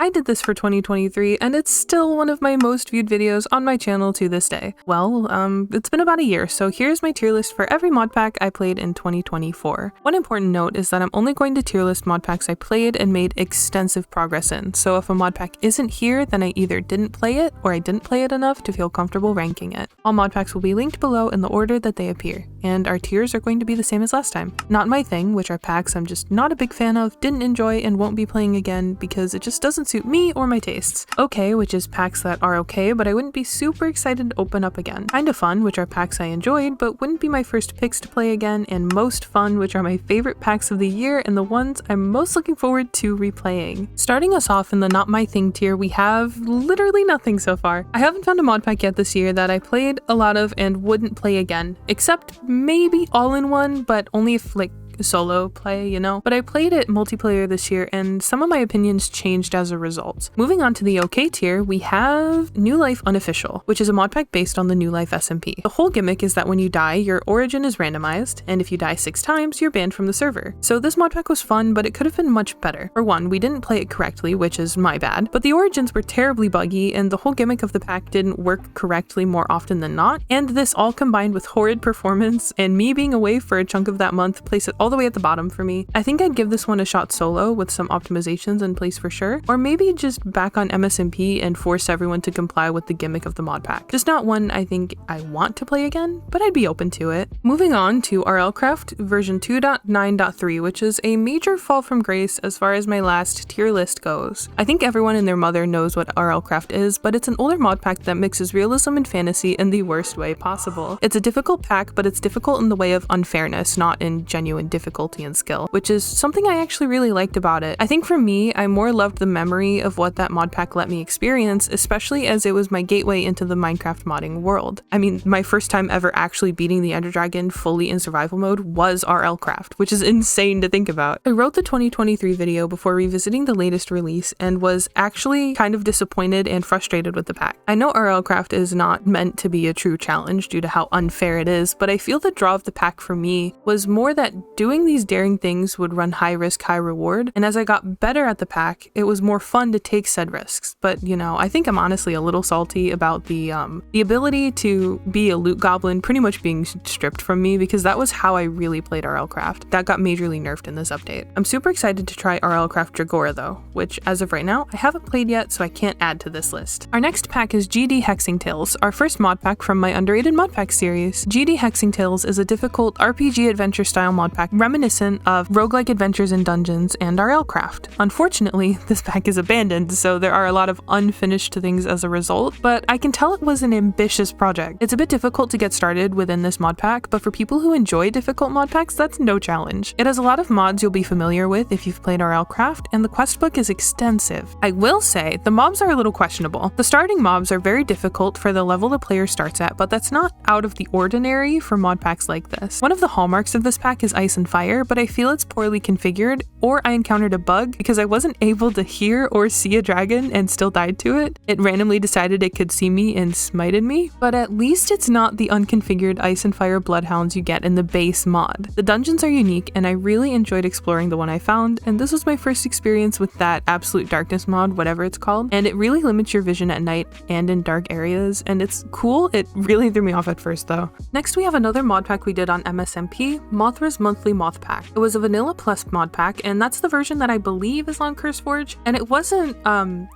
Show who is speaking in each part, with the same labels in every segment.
Speaker 1: I did this for 2023 and it's still one of my most viewed videos on my channel to this day. Well, it's been about a year, so here's my tier list for every mod pack I played in 2024. One important note is that I'm only going to tier list mod packs I played and made extensive progress in, so if a mod pack isn't here, then I either didn't play it or I didn't play it enough to feel comfortable ranking it. All mod packs will be linked below in the order that they appear, and our tiers are going to be the same as last time. Not My Thing, which are packs I'm just not a big fan of, didn't enjoy, and won't be playing again because it just doesn't suit me or my tastes. Okay, which is packs that are okay, but I wouldn't be super excited to open up again. Kinda Fun, which are packs I enjoyed, but wouldn't be my first picks to play again, and Most Fun, which are my favorite packs of the year and the ones I'm most looking forward to replaying. Starting us off in the Not My Thing tier, we have literally nothing so far. I haven't found a mod pack yet this year that I played a lot of and wouldn't play again, except maybe All-in-One, but only if like solo play, you know? But I played it multiplayer this year and some of my opinions changed as a result. Moving on to the OK tier, we have New Life Unofficial, which is a mod pack based on the New Life SMP. The whole gimmick is that when you die, your origin is randomized, and if you die 6 times, you're banned from the server. So this mod pack was fun, but it could have been much better. For one, we didn't play it correctly, which is my bad, but the origins were terribly buggy and the whole gimmick of the pack didn't work correctly more often than not, and this all combined with horrid performance and me being away for a chunk of that month place it all the way at the bottom for me. I think I'd give this one a shot solo with some optimizations in place for sure, or maybe just back on MSMP and force everyone to comply with the gimmick of the mod pack. Just not one I think I want to play again, but I'd be open to it. Moving on to RLCraft version 2.9.3, which is a major fall from grace as far as my last tier list goes. I think everyone and their mother knows what RLCraft is, but it's an older mod pack that mixes realism and fantasy in the worst way possible. It's a difficult pack, but it's difficult in the way of unfairness, not in genuine difficulty and skill, which is something I actually really liked about it. I think for me, I more loved the memory of what that mod pack let me experience, especially as it was my gateway into the Minecraft modding world. I mean, my first time ever actually beating the Ender Dragon fully in survival mode was RLCraft, which is insane to think about. I wrote the 2023 video before revisiting the latest release and was actually kind of disappointed and frustrated with the pack. I know RLCraft is not meant to be a true challenge due to how unfair it is, but I feel the draw of the pack for me was more that doing these daring things would run high risk, high reward, and as I got better at the pack, it was more fun to take said risks. But you know, I think I'm honestly a little salty about the ability to be a loot goblin pretty much being stripped from me, because that was how I really played RLCraft. That got majorly nerfed in this update. I'm super excited to try RLCraft Dragora though, which as of right now, I haven't played yet, so I can't add to this list. Our next pack is GD Hexing Tales, our first mod pack from my underrated Modpack series. GD Hexing Tales is a difficult RPG adventure style mod pack reminiscent of roguelike adventures in dungeons and RLCraft. Unfortunately, this pack is abandoned, so there are a lot of unfinished things as a result, but I can tell it was an ambitious project. It's a bit difficult to get started within this mod pack, but for people who enjoy difficult mod packs, that's no challenge. It has a lot of mods you'll be familiar with if you've played RLCraft, and the quest book is extensive. I will say, the mobs are a little questionable. The starting mobs are very difficult for the level the player starts at, but that's not out of the ordinary for mod packs like this. One of the hallmarks of this pack is Ice and Fire, but I feel it's poorly configured, or I encountered a bug because I wasn't able to hear or see a dragon and still died to it. It randomly decided it could see me and smited me, but at least it's not the unconfigured Ice and Fire bloodhounds you get in the base mod. The dungeons are unique and I really enjoyed exploring the one I found, and this was my first experience with that Absolute Darkness mod, whatever it's called, and it really limits your vision at night and in dark areas, and it's cool. It really threw me off at first though. Next we have another mod pack we did on MSMP, Mothra's Monthly Mothpack. It was a vanilla plus mod pack, and that's the version that I believe is on CurseForge, and it wasn't,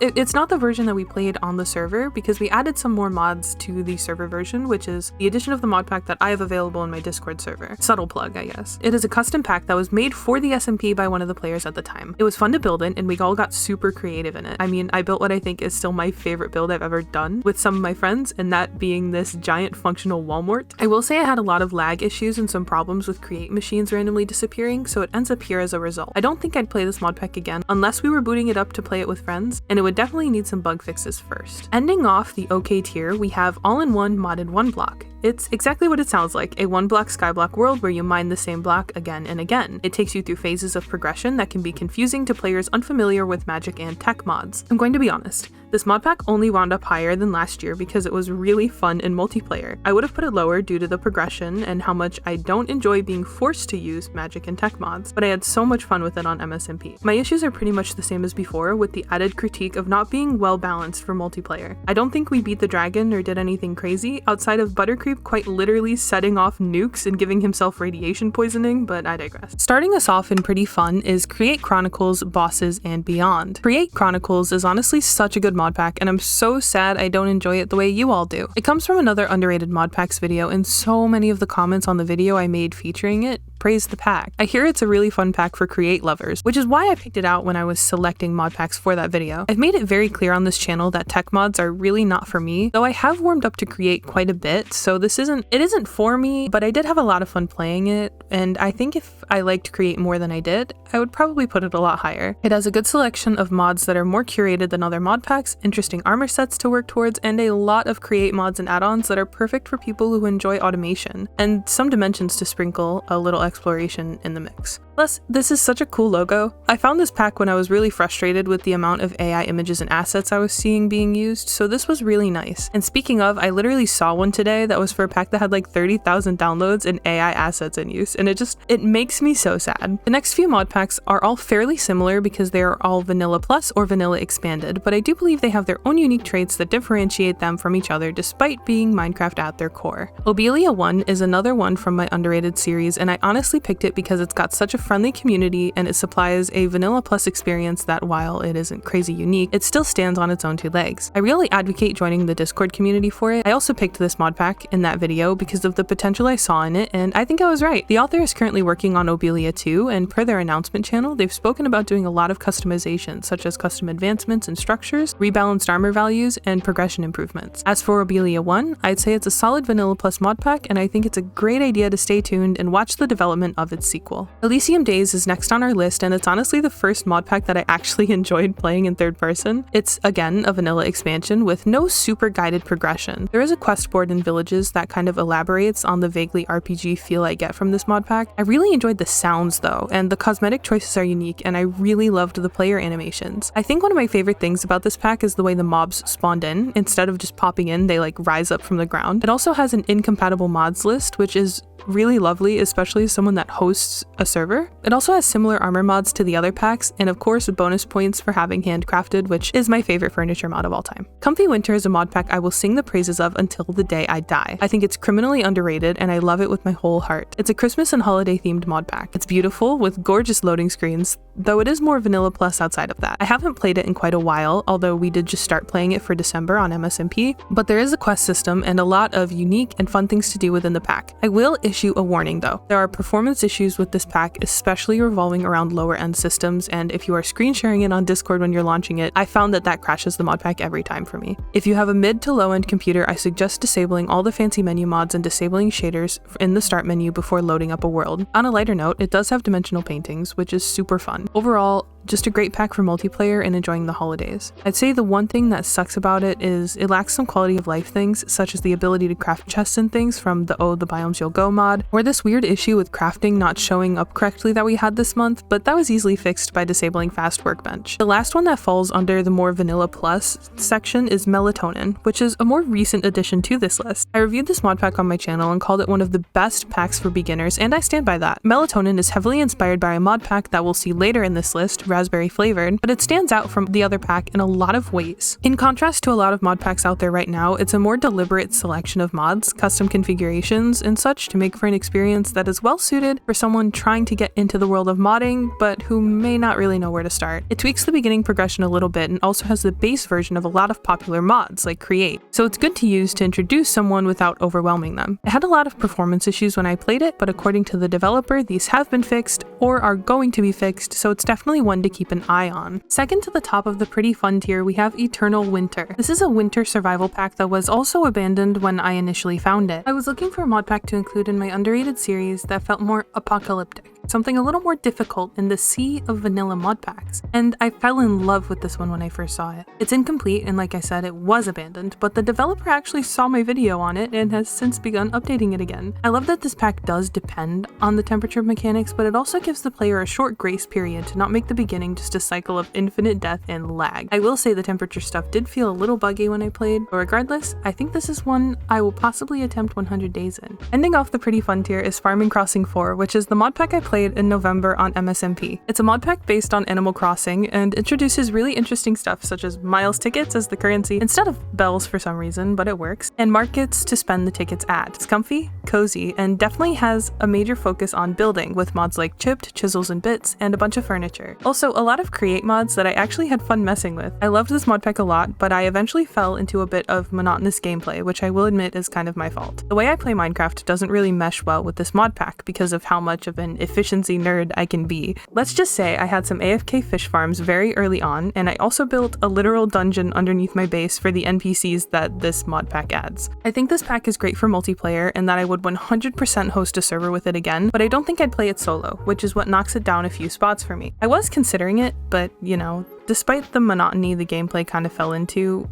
Speaker 1: it's not the version that we played on the server because we added some more mods to the server version, which is the addition of the mod pack that I have available in my Discord server. Subtle plug, I guess. It is a custom pack that was made for the SMP by one of the players at the time. It was fun to build in, and we all got super creative in it. I mean, I built what I think is still my favorite build I've ever done with some of my friends, and that being this giant functional Walmart. I will say I had a lot of lag issues and some problems with create machines randomly disappearing, so it ends up here as a result. I don't think I'd play this mod pack again unless we were booting it up to play it with friends, and it would definitely need some bug fixes first. Ending off the OK tier, we have All-in-One Modded 1 Block. It's exactly what it sounds like, a one block skyblock world where you mine the same block again and again. It takes you through phases of progression that can be confusing to players unfamiliar with magic and tech mods. I'm going to be honest, this mod pack only wound up higher than last year because it was really fun in multiplayer. I would have put it lower due to the progression and how much I don't enjoy being forced to use magic and tech mods, but I had so much fun with it on MSMP. My issues are pretty much the same as before, with the added critique of not being well balanced for multiplayer. I don't think we beat the dragon or did anything crazy, outside of Buttercreep quite literally setting off nukes and giving himself radiation poisoning, but I digress. Starting us off in pretty fun is Create Chronicles, Bosses, and Beyond. Create Chronicles is honestly such a good mod pack, and I'm so sad I don't enjoy it the way you all do. It comes from another underrated mod packs video, and so many of the comments on the video I made featuring it praise the pack. I hear it's a really fun pack for Create lovers, which is why I picked it out when I was selecting mod packs for that video. I've made it very clear on this channel that tech mods are really not for me, though I have warmed up to Create quite a bit, so it isn't for me, but I did have a lot of fun playing it, and I think if I liked Create more than I did, I would probably put it a lot higher. It has a good selection of mods that are more curated than other mod packs, interesting armor sets to work towards, and a lot of Create mods and add-ons that are perfect for people who enjoy automation, and some dimensions to sprinkle a little exploration in the mix. Plus, this is such a cool logo. I found this pack when I was really frustrated with the amount of AI images and assets I was seeing being used, so this was really nice. And speaking of, I literally saw one today that was for a pack that had like 30,000 downloads and AI assets in use, and it makes me so sad. The next few mod packs are all fairly similar because they are all Vanilla Plus or Vanilla Expanded, but I do believe they have their own unique traits that differentiate them from each other despite being Minecraft at their core. Obelia 1 is another one from my underrated series, and I honestly picked it because it's got such a friendly community and it supplies a Vanilla Plus experience that, while it isn't crazy unique, it still stands on its own two legs. I really advocate joining the Discord community for it. I also picked this mod pack in that video because of the potential I saw in it, and I think I was right. The author is currently working on Obelia 2, and per their announcement channel, they've spoken about doing a lot of customization, such as custom advancements and structures, rebalanced armor values, and progression improvements. As for Obelia 1, I'd say it's a solid Vanilla Plus mod pack, and I think it's a great idea to stay tuned and watch the development of its sequel. Elysium Days is next on our list, and it's honestly the first mod pack that I actually enjoyed playing in third person. It's again a vanilla expansion with no super guided progression. There is a quest board in villages that kind of elaborates on the vaguely RPG feel I get from this mod pack. I really enjoyed the sounds though, and the cosmetic choices are unique, and I really loved the player animations. I think one of my favorite things about this pack is the way the mobs spawned in. Instead of just popping in, they like rise up from the ground. It also has an incompatible mods list, which is really lovely, especially as someone that hosts a server. It also has similar armor mods to the other packs, and of course bonus points for having handcrafted, which is my favorite furniture mod of all time. Comfy Winter is a mod pack I will sing the praises of until the day I die. I think it's criminally underrated, and I love it with my whole heart. It's a Christmas and holiday themed mod pack. It's beautiful with gorgeous loading screens, though it is more Vanilla Plus outside of that. I haven't played it in quite a while, although we did just start playing it for December on MSMP, but there is a quest system and a lot of unique and fun things to do within the pack. I will issue a warning though. There are performance issues with this pack, especially revolving around lower end systems, and if you are screen sharing it on Discord when you're launching it, I found that crashes the mod pack every time for me. If you have a mid to low end computer, I suggest disabling all the fancy menu mods and disabling shaders in the start menu before loading up a world. On a lighter note, it does have dimensional paintings, which is super fun. Overall, just a great pack for multiplayer and enjoying the holidays. I'd say the one thing that sucks about it is it lacks some quality of life things, such as the ability to craft chests and things from the Oh, the Biomes You'll Go mod, or this weird issue with crafting not showing up correctly that we had this month, but that was easily fixed by disabling Fast Workbench. The last one that falls under the more Vanilla Plus section is Melatonin, which is a more recent addition to this list. I reviewed this mod pack on my channel and called it one of the best packs for beginners, and I stand by that. Melatonin is heavily inspired by a mod pack that we'll see later in this list, raspberry flavored, but it stands out from the other pack in a lot of ways. In contrast to a lot of mod packs out there right now, it's a more deliberate selection of mods, custom configurations, and such to make for an experience that is well suited for someone trying to get into the world of modding, but who may not really know where to start. It tweaks the beginning progression a little bit and also has the base version of a lot of popular mods like Create, so it's good to use to introduce someone without overwhelming them. It had a lot of performance issues when I played it, but according to the developer, these have been fixed or are going to be fixed, so it's definitely one to keep an eye on. Second to the top of the pretty fun tier, we have Eternal Winter. This is a winter survival pack that was also abandoned when I initially found it. I was looking for a mod pack to include in my underrated series that felt more apocalyptic. something a little more difficult in the sea of vanilla mod packs, and I fell in love with this one when I first saw it. It's incomplete, and like I said, it was abandoned, but the developer actually saw my video on it and has since begun updating it again. I love that this pack does depend on the temperature mechanics, but it also gives the player a short grace period to not make the beginning just a cycle of infinite death and lag. I will say the temperature stuff did feel a little buggy when I played, but regardless, I think this is one I will possibly attempt 100 days in. Ending off the pretty fun tier is Farming Crossing 4, which is the mod pack I played in November on MSMP. It's a mod pack based on Animal Crossing and introduces really interesting stuff such as miles tickets as the currency instead of bells for some reason, but it works, and markets to spend the tickets at. It's comfy, cozy, and definitely has a major focus on building with mods like chipped, chisels and bits, and a bunch of furniture. Also, a lot of create mods that I actually had fun messing with. I loved this mod pack a lot, but I eventually fell into a bit of monotonous gameplay, which I will admit is kind of my fault. The way I play Minecraft doesn't really mesh well with this mod pack because of how much of an efficiency nerd I can be. Let's just say I had some AFK fish farms very early on, and I also built a literal dungeon underneath my base for the NPCs that this mod pack adds. I think this pack is great for multiplayer and that I would 100% host a server with it again, but I don't think I'd play it solo, which is what knocks it down a few spots for me. I was considering it, but you know, despite the monotony the gameplay kind of fell into,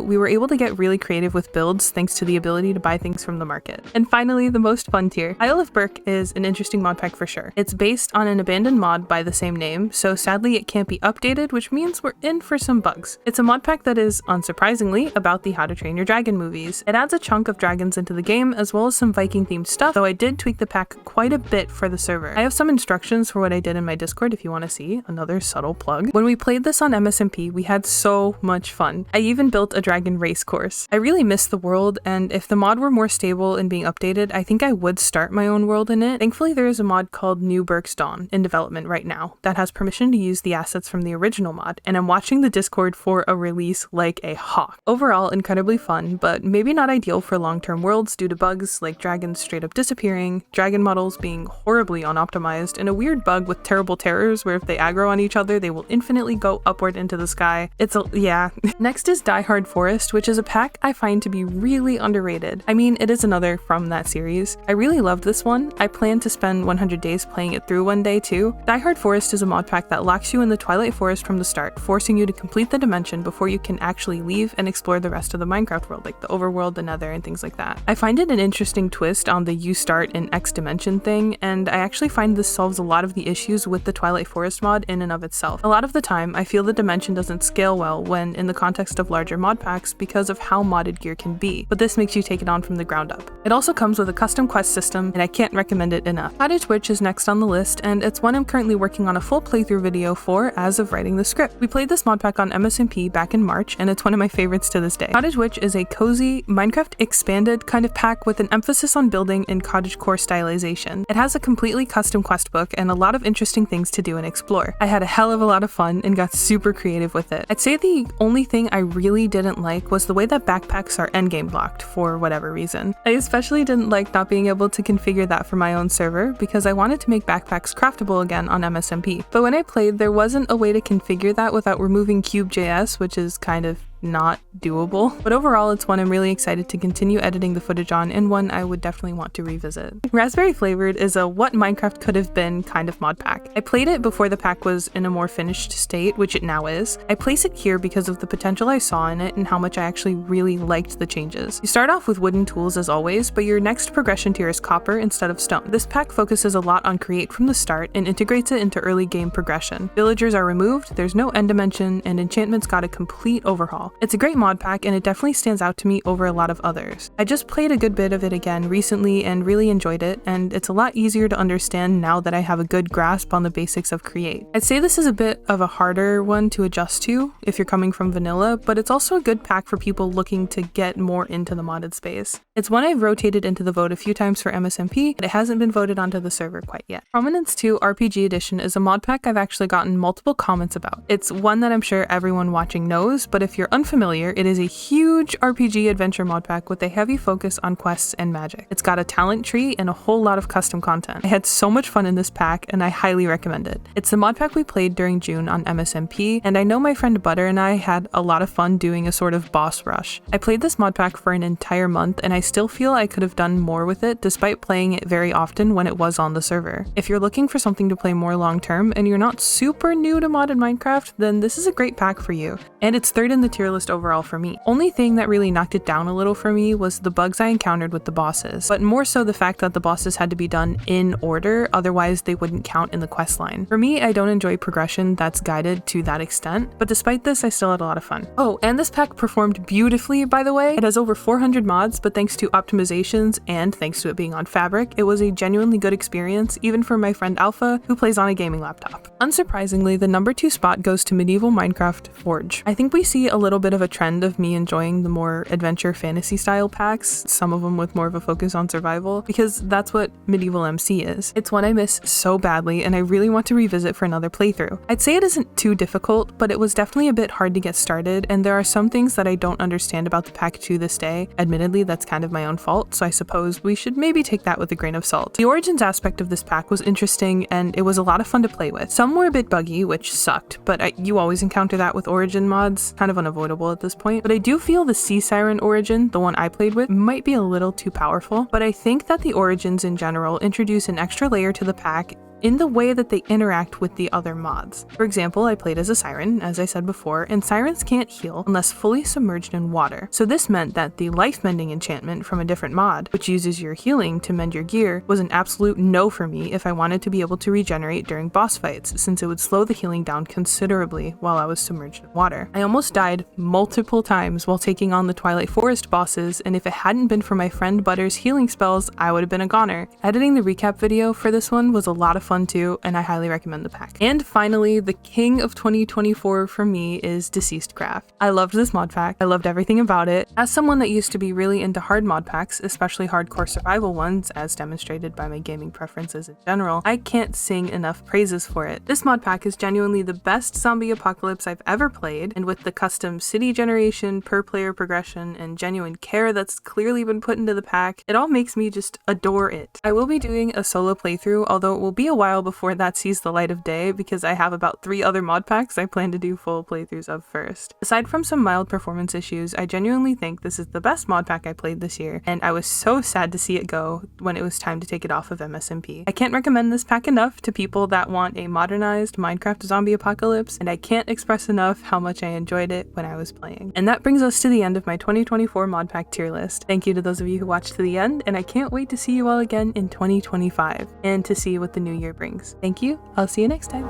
Speaker 1: we were able to get really creative with builds thanks to the ability to buy things from the market. And finally, the most fun tier. Isle of Berk is an interesting mod pack for sure. It's based on an abandoned mod by the same name, so sadly it can't be updated, which means we're in for some bugs. It's a mod pack that is, unsurprisingly, about the How to Train Your Dragon movies. It adds a chunk of dragons into the game as well as some Viking themed stuff, though I did tweak the pack quite a bit for the server. I have some instructions for what I did in my Discord if you want to see, another subtle plug. When we played this on MSMP, we had so much fun. I even built a dragon race course. I really miss the world, and if the mod were more stable and being updated, I think I would start my own world in it. Thankfully, there is a mod called New Berk's Dawn in development right now that has permission to use the assets from the original mod, and I'm watching the Discord for a release like a hawk. Overall, incredibly fun, but maybe not ideal for long-term worlds due to bugs like dragons straight up disappearing, dragon models being horribly unoptimized, and a weird bug with terrible terrors where if they aggro on each other, they will infinitely go upward into the sky. Yeah. Next is Die Hard Forest, which is a pack I find to be really underrated. I mean, it is another from that series. I really loved this one. I plan to spend 100 days playing it through one day too. Die Hard Forest is a mod pack that locks you in the Twilight Forest from the start, forcing you to complete the dimension before you can actually leave and explore the rest of the Minecraft world, like the overworld, the nether, and things like that. I find it an interesting twist on the you start in X dimension thing, and I actually find this solves a lot of the issues with the Twilight Forest mod in and of itself. A lot of the time, I feel the dimension doesn't scale well when in the context of larger mod packs because of how modded gear can be, but this makes you take it on from the ground up. It also comes with a custom quest system, and I can't recommend it enough. Cottage Witch is next on the list, and it's one I'm currently working on a full playthrough video for as of writing the script. We played this mod pack on MSMP back in March, and it's one of my favorites to this day. Cottage Witch is a cozy, Minecraft expanded kind of pack with an emphasis on building and cottagecore stylization. It has a completely custom quest book and a lot of interesting things to do and explore. I had a hell of a lot of fun and got super creative with it. I'd say the only thing I really didn't like was the way that backpacks are endgame blocked for whatever reason. I especially didn't like not being able to configure that for my own server because I wanted to make backpacks craftable again on MSMP. But when I played, there wasn't a way to configure that without removing Cube.js, which is kind of not doable. But overall, it's one I'm really excited to continue editing the footage on and one I would definitely want to revisit. Raspberry Flavored is a what Minecraft could have been kind of mod pack. I played it before the pack was in a more finished state, which it now is. I place it here because of the potential I saw in it and how much I actually really liked the changes. You start off with wooden tools as always, but your next progression tier is copper instead of stone. This pack focuses a lot on create from the start and integrates it into early game progression. Villagers are removed, there's no end dimension, and enchantments got a complete overhaul. It's a great mod pack and it definitely stands out to me over a lot of others. I just played a good bit of it again recently and really enjoyed it, and it's a lot easier to understand now that I have a good grasp on the basics of create. I'd say this is a bit of a harder one to adjust to if you're coming from vanilla, but it's also a good pack for people looking to get more into the modded space. It's one I've rotated into the vote a few times for MSMP, but it hasn't been voted onto the server quite yet. Prominence 2 RPG Edition is a mod pack I've actually gotten multiple comments about. It's one that I'm sure everyone watching knows, but if you're unfamiliar, it is a huge RPG adventure mod pack with a heavy focus on quests and magic. It's got a talent tree and a whole lot of custom content. I had so much fun in this pack and I highly recommend it. It's the mod pack we played during June on MSMP, and I know my friend Butter and I had a lot of fun doing a sort of boss rush. I played this mod pack for an entire month and I still feel I could have done more with it despite playing it very often when it was on the server. If you're looking for something to play more long term and you're not super new to modded Minecraft, then this is a great pack for you. And it's third in the tier list overall for me. Only thing that really knocked it down a little for me was the bugs I encountered with the bosses, but more so the fact that the bosses had to be done in order, otherwise they wouldn't count in the quest line. For me, I don't enjoy progression that's guided to that extent, but despite this, I still had a lot of fun. Oh, and this pack performed beautifully, by the way. It has over 400 mods, but thanks to optimizations and thanks to it being on Fabric, it was a genuinely good experience, even for my friend Alpha, who plays on a gaming laptop. Unsurprisingly, the number 2 spot goes to Medieval Minecraft Forge. I think we see a little bit of a trend of me enjoying the more adventure fantasy style packs, some of them with more of a focus on survival, because that's what Medieval MC is. It's one I miss so badly and I really want to revisit for another playthrough. I'd say it isn't too difficult, but it was definitely a bit hard to get started, and there are some things that I don't understand about the pack to this day. Admittedly, that's kind of my own fault, so I suppose we should maybe take that with a grain of salt. The Origins aspect of this pack was interesting and it was a lot of fun to play with. Some were a bit buggy, which sucked, but you always encounter that with Origin mods, kind of unavoidable at this point. But I do feel the Sea Siren Origin, the one I played with, might be a little too powerful, but I think that the Origins in general introduce an extra layer to the pack in the way that they interact with the other mods. For example, I played as a siren, as I said before, and sirens can't heal unless fully submerged in water. So this meant that the life mending enchantment from a different mod, which uses your healing to mend your gear, was an absolute no for me if I wanted to be able to regenerate during boss fights, since it would slow the healing down considerably while I was submerged in water. I almost died multiple times while taking on the Twilight Forest bosses, and if it hadn't been for my friend Butter's healing spells, I would have been a goner. Editing the recap video for this one was a lot of fun too, and I highly recommend the pack. And finally, the king of 2024 for me is Deceased Craft. I loved this mod pack. I loved everything about it. As someone that used to be really into hard mod packs, especially hardcore survival ones, as demonstrated by my gaming preferences in general, I can't sing enough praises for it. This mod pack is genuinely the best zombie apocalypse I've ever played, and with the custom city generation, per player progression, and genuine care that's clearly been put into the pack, it all makes me just adore it. I will be doing a solo playthrough, although it will be a while before that sees the light of day because I have about 3 other mod packs I plan to do full playthroughs of first. Aside from some mild performance issues, I genuinely think this is the best mod pack I played this year, and I was so sad to see it go when it was time to take it off of MSMP. I can't recommend this pack enough to people that want a modernized Minecraft zombie apocalypse, and I can't express enough how much I enjoyed it when I was playing. And that brings us to the end of my 2024 mod pack tier list. Thank you to those of you who watched to the end, and I can't wait to see you all again in 2025 and to see what the new year brings. Thank you. I'll see you next time.